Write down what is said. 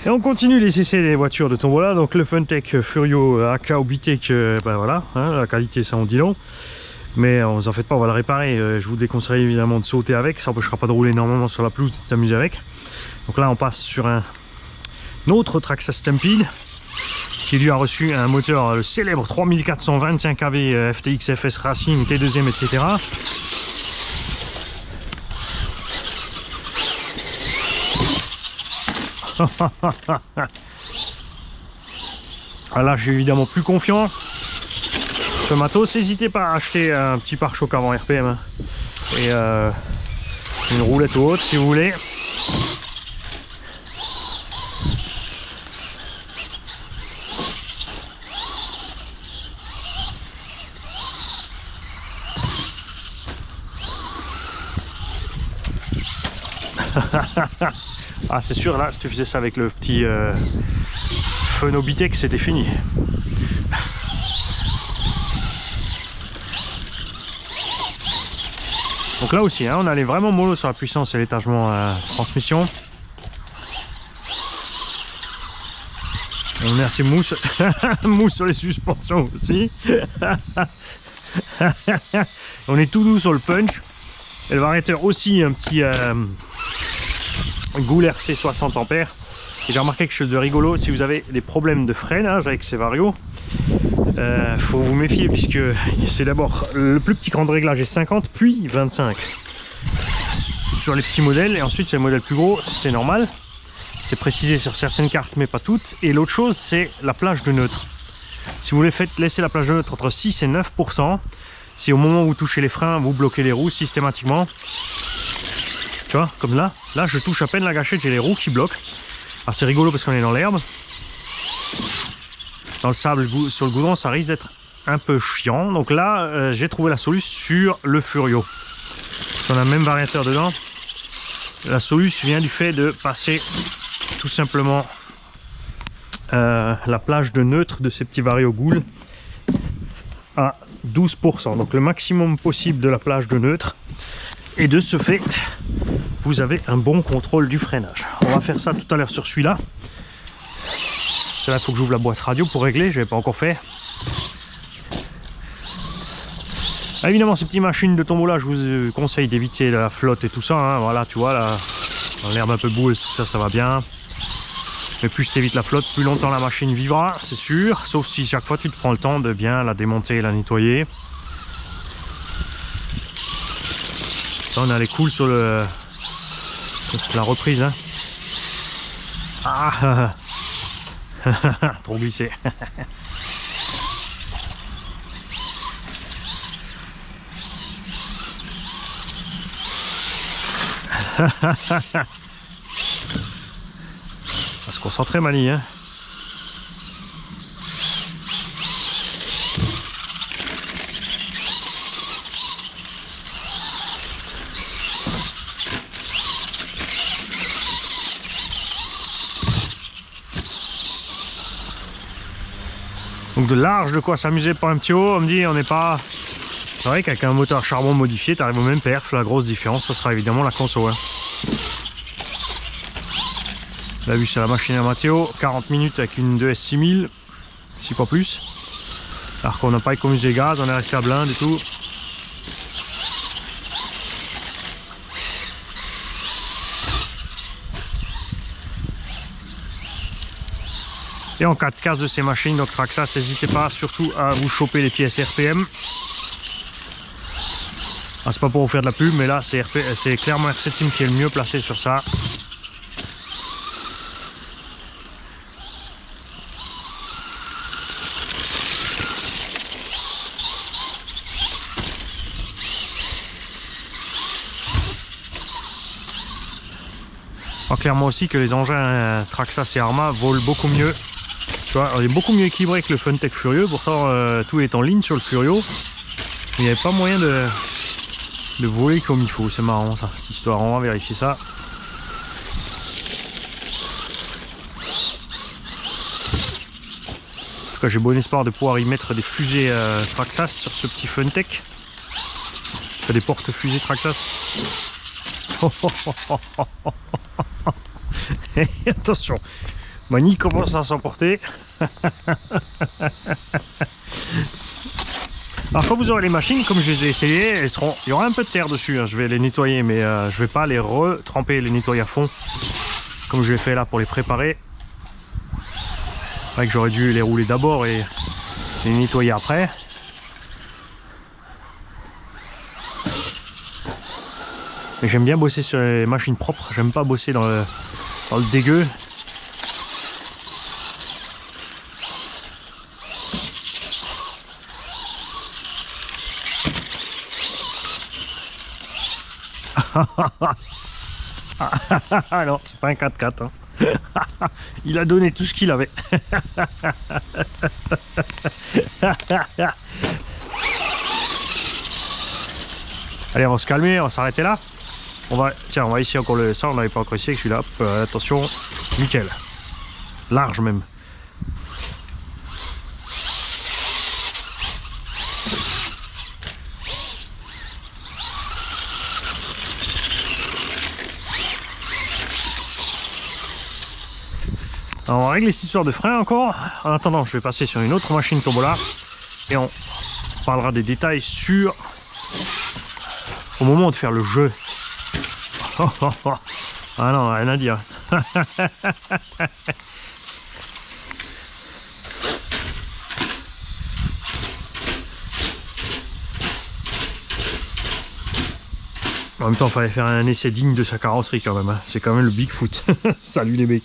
Et on continue les essais des voitures de Tombola. Donc le Funtech Furio AK Obitech, ben voilà, hein, la qualité ça on dit long. Mais on vous en faites pas, on va le réparer. Je vous déconseille évidemment de sauter avec, ça n'empêchera pas de rouler énormément sur la pelouse et de s'amuser avec. Donc là on passe sur un autre Traxxas Stampede qui lui a reçu un moteur, le célèbre 3425 kV FTX FS Racing T2M, etc. Ah là je suis évidemment plus confiant. Ce matos, n'hésitez pas à acheter un petit pare-choc avant RPM hein. Et une roulette ou autre si vous voulez. Ah c'est sûr, là si tu faisais ça avec le petit Fun Obitech c'était fini. Donc là aussi hein, on allait vraiment mollo sur la puissance et l'étagement transmission. On est assez mousse. Mousse sur les suspensions aussi. On est tout doux sur le punch. Et le variateur aussi un petit Goul RC 60 ampères. Et j'ai remarqué quelque chose de rigolo, si vous avez des problèmes de freinage avec ces varios, faut vous méfier puisque c'est d'abord le plus petit cran de réglage est 50 puis 25 sur les petits modèles, et ensuite c'est le modèle plus gros, c'est normal, c'est précisé sur certaines cartes mais pas toutes. Et l'autre chose c'est la plage de neutre. Si vous laissez la plage de neutre entre 6 et 9%, si au moment où vous touchez les freins vous bloquez les roues systématiquement, tu vois comme là je touche à peine la gâchette, j'ai les roues qui bloquent. Alors c'est rigolo parce qu'on est dans l'herbe, dans le sable, sur le goudron, ça risque d'être un peu chiant. Donc là j'ai trouvé la solution sur le Furio. On a le même variateur dedans. La solution vient du fait de passer tout simplement la plage de neutre de ces petits varios Goul à 12%, donc le maximum possible de la plage de neutre, et de ce fait vous avez un bon contrôle du freinage. On va faire ça tout à l'heure sur celui-là. Là il faut que j'ouvre la boîte radio pour régler, je l'ai pas encore fait. Ah, évidemment ces petites machines de Tombola je vous conseille d'éviter la flotte et tout ça hein. Voilà tu vois là, dans l'herbe un peu boueuse tout ça, ça va bien. Mais plus tu évites la flotte, plus longtemps la machine vivra, c'est sûr. Sauf si chaque fois tu te prends le temps de bien la démonter et la nettoyer. Là, on a les coules sur la reprise. Hein. Ah trop glissé. On va se concentrer Mani hein. Donc de large de quoi s'amuser pour un petit haut. On me dit on n'est pas... C'est vrai qu'avec un moteur charbon modifié tu arrives au même perf. La grosse différence ce sera évidemment la conso hein. Là vu c'est la machine à Matteo, 40 minutes avec une 2S 6000, si pas plus. Alors qu'on n'a pas économisé gaz, on est resté à blinde et tout. Et en cas de casse de ces machines, donc Traxxas, n'hésitez pas surtout à vous choper les pièces RPM. Ah, c'est pas pour vous faire de la pub, mais là c'est clairement RC Team qui est le mieux placé sur ça. Clairement aussi que les engins Traxxas et Arrma volent beaucoup mieux. Tu vois, on est beaucoup mieux équilibré que le Funtech Furio. Pourtant tout est en ligne sur le Furio. Il n'y avait pas moyen de voler comme il faut. C'est marrant ça, cette histoire. On va vérifier ça. En tout cas j'ai bon espoir de pouvoir y mettre des fusées Traxxas sur ce petit Funtech. Des portes fusées Traxxas. Et attention, Mani commence à s'emporter. Alors quand vous aurez les machines, comme je les ai essayées, il y aura un peu de terre dessus, hein. Je vais les nettoyer, mais je vais pas les retremper, les nettoyer à fond, comme je l'ai fait là pour les préparer. C'est vrai que j'aurais dû les rouler d'abord et les nettoyer après. Mais j'aime bien bosser sur les machines propres, j'aime pas bosser dans le dégueu. Ah non, c'est pas un 4x4. Hein. Il a donné tout ce qu'il avait. Allez, on va se calmer, on va s'arrêter là. Tiens, on va essayer encore ça, on n'avait pas encore essayé avec celui-là. Attention, nickel. Large même. Alors on règle les histoires de frein encore. En attendant, je vais passer sur une autre machine Tombola et on parlera des détails au moment de faire le jeu. Ah non, rien à dire. En même temps, il fallait faire un essai digne de sa carrosserie quand même. Hein. C'est quand même le Bigfoot. Salut les mecs.